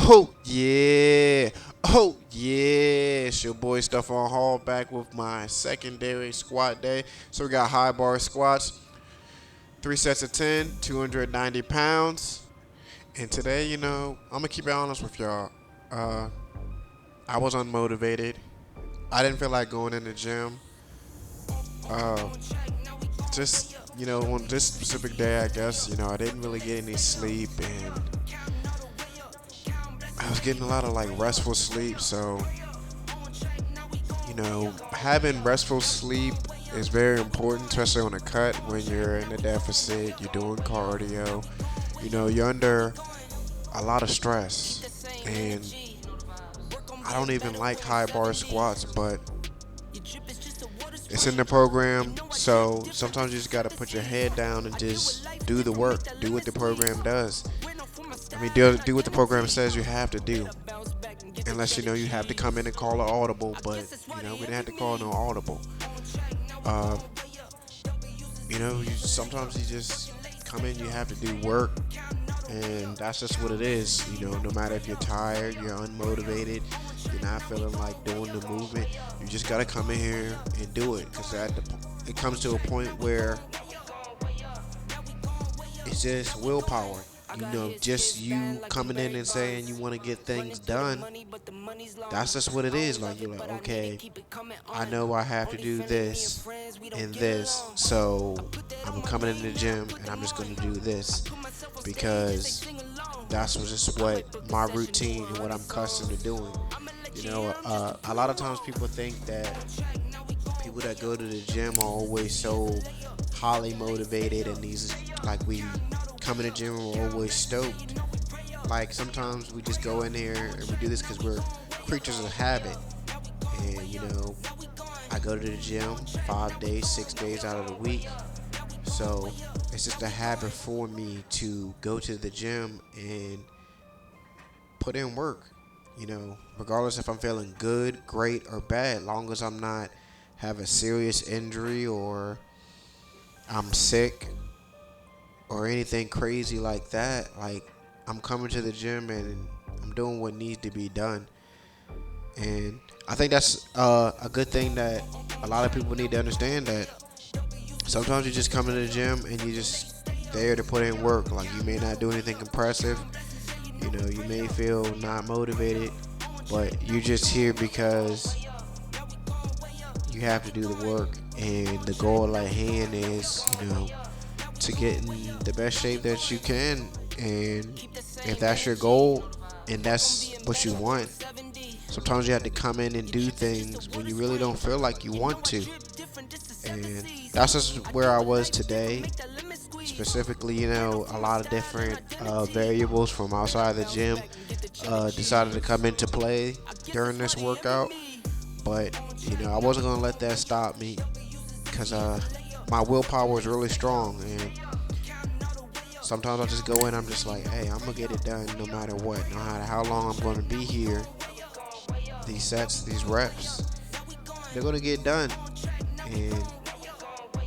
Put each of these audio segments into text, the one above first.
Oh yeah, oh yeah. It's your boy Stuff on Hall back with my secondary squat day. So we got high bar squats, 3 sets of 10, 290 pounds. And today, I'm gonna keep it honest with y'all. Uh, I was unmotivated. I didn't feel like going in the gym. Uh, just on this specific day, I guess I didn't really get any sleep, and I was getting a lot of like restful sleep. So having restful sleep is very important, especially on a cut when you're in a deficit, you're doing cardio. You're under a lot of stress. And I don't even like high bar squats, but it's in the program. So sometimes you just got to put your head down and just do the work, do what the program does. I mean, do what the program says you have to do. Unless you have to come in and call an audible, but we didn't have to call no audible. Uh, sometimes you just come in, you have to do work, and that's just what it is. No matter if you're tired, you're unmotivated, you're not feeling like doing the movement, you just gotta come in here and do it, because it comes to a point where it's just willpower. Just you coming in and saying you want to get things done. That's just what it is. Like, you're like, okay, I know I have to do this and this, so I'm coming in the gym and I'm just going to do this because that's just what my routine and what I'm accustomed to doing. A lot of times people think that people that go to the gym are always so highly motivated, and these like we come in the gym and we're always stoked. Like, sometimes we just go in here and we do this because we're creatures of habit. And I go to the gym 5 days, 6 days out of the week. So it's just a habit for me to go to the gym and put in work. Regardless if I'm feeling good, great, or bad, long as I'm not have a serious injury or I'm sick or anything crazy like that. Like, I'm coming to the gym and I'm doing what needs to be done. And I think that's a good thing that a lot of people need to understand, that sometimes you just come to the gym and you just there to put in work. Like, you may not do anything impressive. You may feel not motivated, but you're just here because you have to do the work, and the goal at hand is to get in the best shape that you can. And if that's your goal and that's what you want, sometimes you have to come in and do things when you really don't feel like you want to. And that's just where I was today. Specifically, a lot of different variables from outside the gym decided to come into play during this workout. But I wasn't gonna let that stop me, because my willpower is really strong, and sometimes I just go in, I'm just like, hey, I'm gonna get it done no matter what, no matter how long I'm gonna be here. These sets, these reps, they're gonna get done, and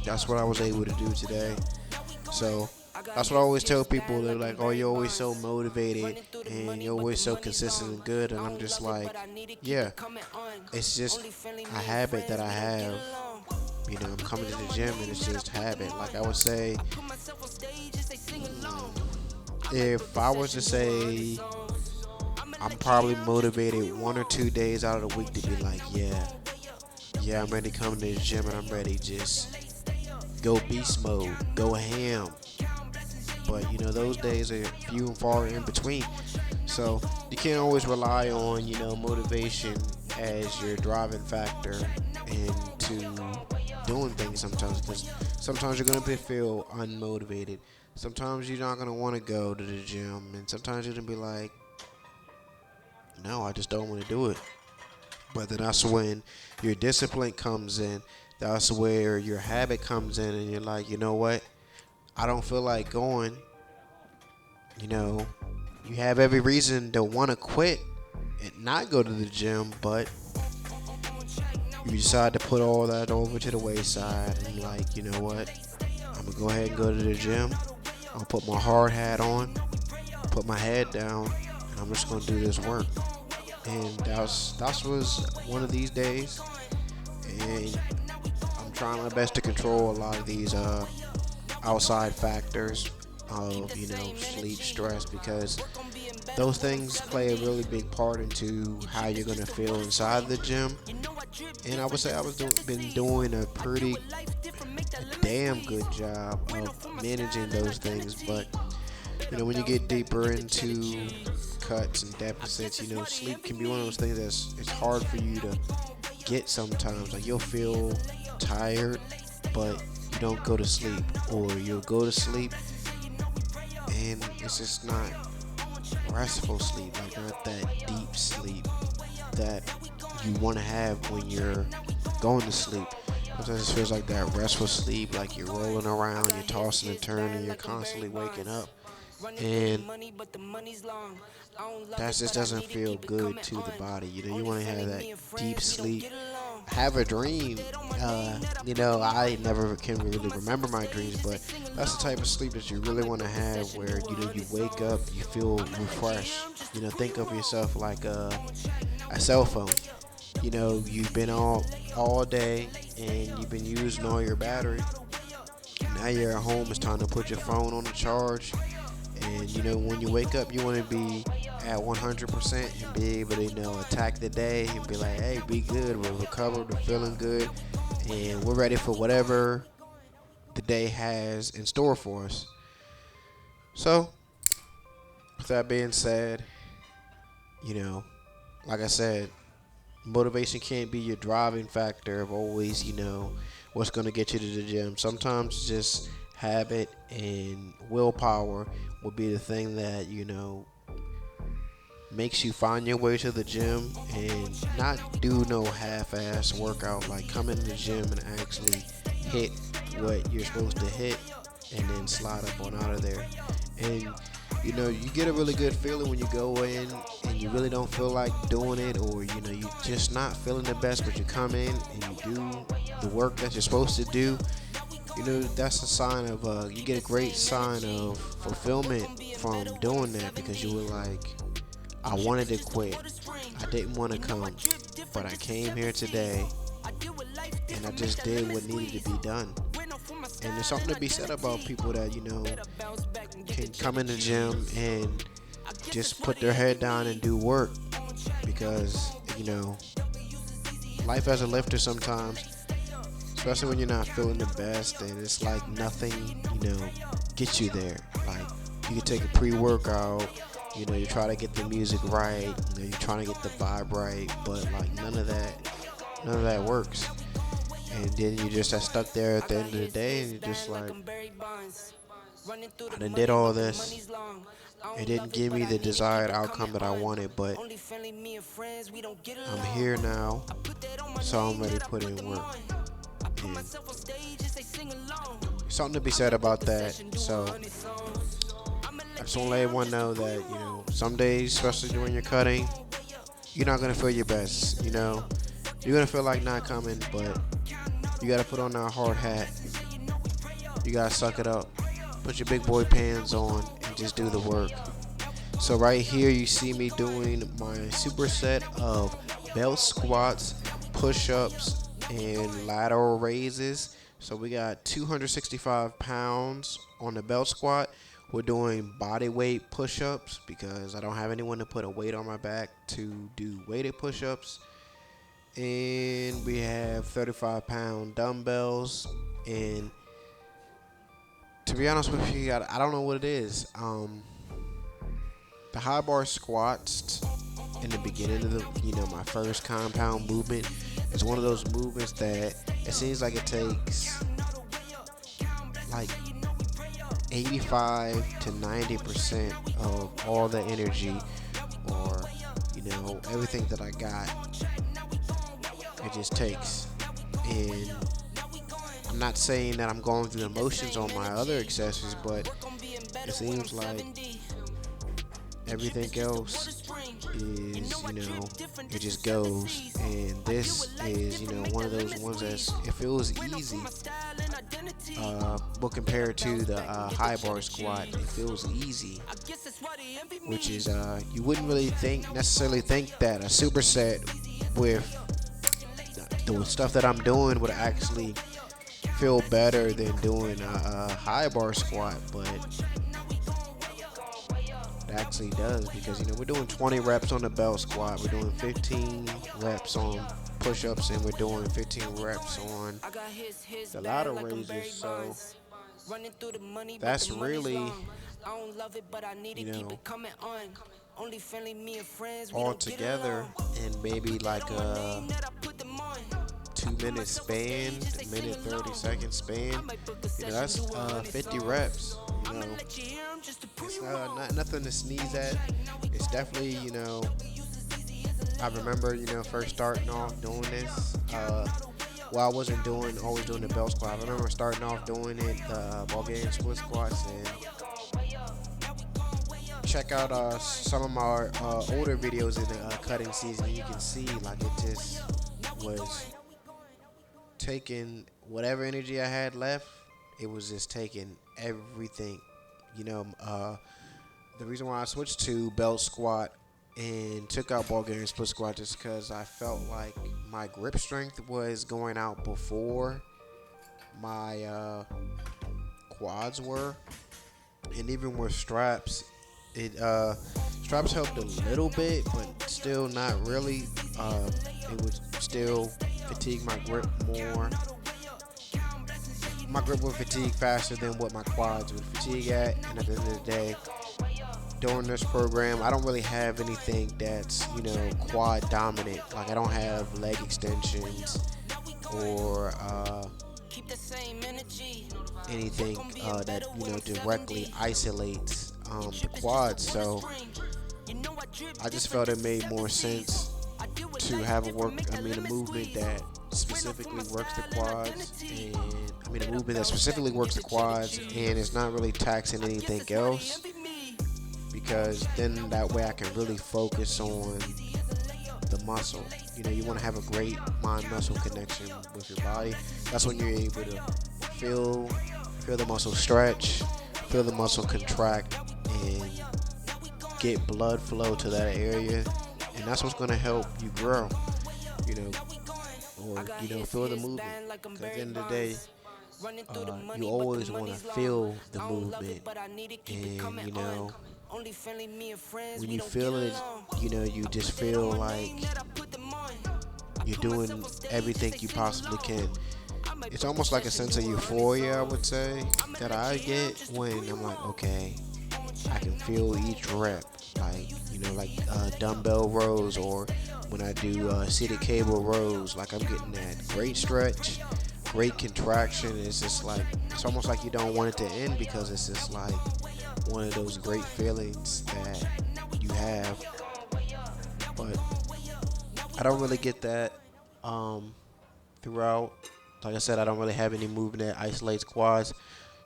that's what I was able to do today. So that's what I always tell people. They're like, oh, you're always so motivated and you're always so consistent and good. And I'm just like, yeah, it's just a habit that I have. I'm coming to the gym and it's just habit. Like, I would say, if I was to say, I'm probably motivated 1 or 2 days out of the week to be like, yeah, I'm ready to come to the gym and I'm ready to just go beast mode, go ham. But those days are few and far in between. So you can't always rely on motivation as your driving factor into doing things sometimes, because sometimes you're gonna feel unmotivated. Sometimes you're not gonna want to go to the gym, and sometimes you're gonna be like, no, I just don't want to do it. But then that's when your discipline comes in. That's where your habit comes in, and you're like, you know what? I don't feel like going. You have every reason to want to quit and not go to the gym, but you decide to put all that over to the wayside, and you're like, you know what? I'm going to go ahead and go to the gym. I'll put my hard hat on, put my head down, and I'm just gonna do this work. And that was one of these days. And I'm trying my best to control a lot of these outside factors of sleep, stress, because those things play a really big part into how you're gonna feel inside the gym. And I would say been doing a damn good job of managing those things. But when you get deeper into cuts and deficits, sleep can be one of those things it's hard for you to get sometimes. Like, you'll feel tired, but you don't go to sleep, or you'll go to sleep and it's just not restful sleep, like not that deep sleep that you want to have when you're going to sleep. Sometimes it feels like that restful sleep, like you're rolling around, you're tossing and turning, you're constantly waking up, and that just doesn't feel good to the body. You want to have that deep sleep, have a dream. I never can really remember my dreams, but that's the type of sleep that you really want to have, where you wake up, you feel refreshed. Think of yourself like a cell phone. You've been all day and you've been using all your battery. Now you're at home, it's time to put your phone on the charge. And when you wake up, you want to be at 100% and be able to attack the day and be like, hey, be good, we're recovered, we're feeling good, and we're ready for whatever the day has in store for us. So, with that being said, like I said, motivation can't be your driving factor of always, what's going to get you to the gym. Sometimes just habit and willpower will be the thing that, makes you find your way to the gym, and not do no half-ass workout. Like, come in the gym and actually hit what you're supposed to hit and then slide up on out of there. And you get a really good feeling when you go in and you really don't feel like doing it, or you're just not feeling the best, but you come in and you do the work that you're supposed to do. That's a sign of you get a great sign of fulfillment from doing that, because you were like, I wanted to quit, I didn't want to come, but I came here today and I just did what needed to be done. And there's something to be said about people that can come in the gym and just put their head down and do work, because life as a lifter sometimes, especially when you're not feeling the best, and it's like nothing gets you there. Like, you can take a pre-workout, you try to get the music right, you're trying to get the vibe right, but like none of that works. And then you just are stuck there at the end of the day, and you're just like, I done did all this. It didn't give me the desired outcome that I wanted, but I'm here now, so I'm ready to put in work. And something to be said about that. So I just want to let everyone know that, some days, especially when you're cutting, you're not going to feel your best. You're going to feel like not coming, but you got to put on that hard hat. You got to suck it up. Put your big boy pants on and just do the work. So right here, you see me doing my superset of belt squats, push-ups, and lateral raises. So we got 265 pounds on the belt squat. We're doing body weight push-ups because I don't have anyone to put a weight on my back to do weighted push-ups. And we have 35-pound dumbbells. And to be honest with you, I don't know what it is. The high bar squats in the beginning of my first compound movement is one of those movements that it seems like it takes like 85 to 90% of all the energy, or everything that I got. It just takes. And I'm not saying that I'm going through the motions on my other accessories, but it seems like everything else is, it just goes. And this is, one of those ones that it feels easy. but compared to the high bar squat, it feels easy, which is you wouldn't really necessarily think that a superset with the stuff that I'm doing would actually feel better than doing a high bar squat, but it actually does, because we're doing 20 reps on the belt squat, we're doing 15 reps on push-ups, and we're doing 15 reps on the ladder raises. So that's really, all together in maybe like a 2-minute span, minute 30-second span. That's 50 reps. It's not nothing to sneeze at. It's definitely, I remember, first starting off doing this. I wasn't always doing the belt squat. I remember starting off doing it, Bulgarian split squats, and check out some of my older videos in the cutting season. You can see like it just was taking whatever energy I had left. It was just taking everything. The reason why I switched to belt squat and took out Bulgarian split squat just because I felt like my grip strength was going out before my quads were, and even with straps, straps helped a little bit, but still not really. It would still fatigue my grip more. My grip would fatigue faster than what my quads would fatigue at, and at the end of the day, during this program, I don't really have anything that's, quad dominant. Like, I don't have leg extensions or anything that, directly isolates the quads. So I just felt it made more sense to have a movement that specifically works the quads, and a movement that specifically works the quads, and it's not really taxing anything else, because then that way I can really focus on the muscle. You want to have a great mind-muscle connection with your body. That's when you're able to feel the muscle stretch, feel the muscle contract, and get blood flow to that area, and that's what's going to help you grow, or feel the movement. Because at the end of the day, you always want to feel the movement, and when you feel it, you just feel like you're doing everything you possibly can. It's almost like a sense of euphoria, I would say, that I get when I'm like, okay, I can feel each rep, like dumbbell rows, or when I do seated cable rows, like I'm getting that great stretch, great contraction. It's just like, it's almost like you don't want it to end, because it's just like one of those great feelings that you have. But I don't really get that throughout. Like I said, I don't really have any movement that isolates quads.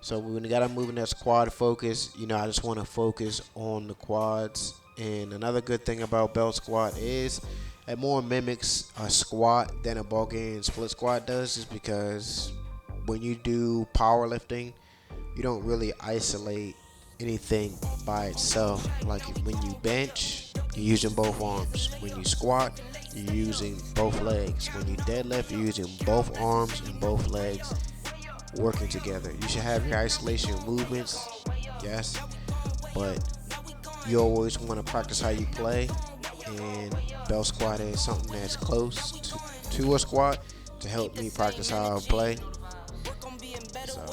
So when you got a movement that's quad focused, I just want to focus on the quads. And another good thing about belt squat is it more mimics a squat than a Bulgarian split squat does, is because when you do powerlifting, you don't really isolate anything by itself. Like when you bench, you're using both arms. When you squat, you're using both legs. When you deadlift, you're using both arms and both legs working together. You should have your isolation movements, yes, but you always want to practice how you play, and belt squat is something that's close to a squat to help me practice how I play. So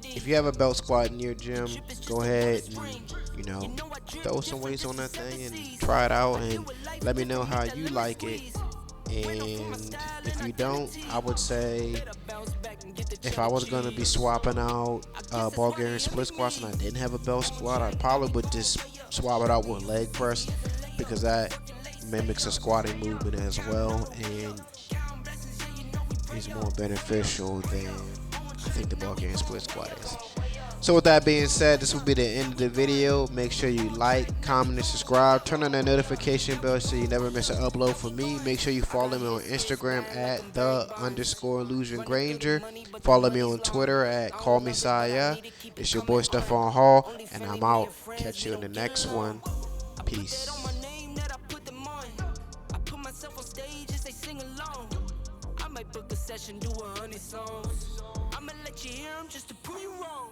if you have a belt squat in your gym, go ahead and throw some weights on that thing and try it out, and let me know how you like it. And if you don't, I would say, if I was going to be swapping out Bulgarian split squats and I didn't have a belt squat, I probably would just swap it out with leg press, because that mimics a squatting movement as well, and is more beneficial than I think the Bulgarian split squat is. So with that being said, this will be the end of the video. Make sure you like, comment, and subscribe. Turn on that notification bell so you never miss an upload from me. Make sure you follow me on Instagram at @the_Illusion Granger. Follow me on Twitter at CallMeSaya. It's your boy Stephon Hall, and I'm out. Catch you in the next one. Peace. I might book a session, do 100 songs. I'ma let you hear them just to prove you wrong.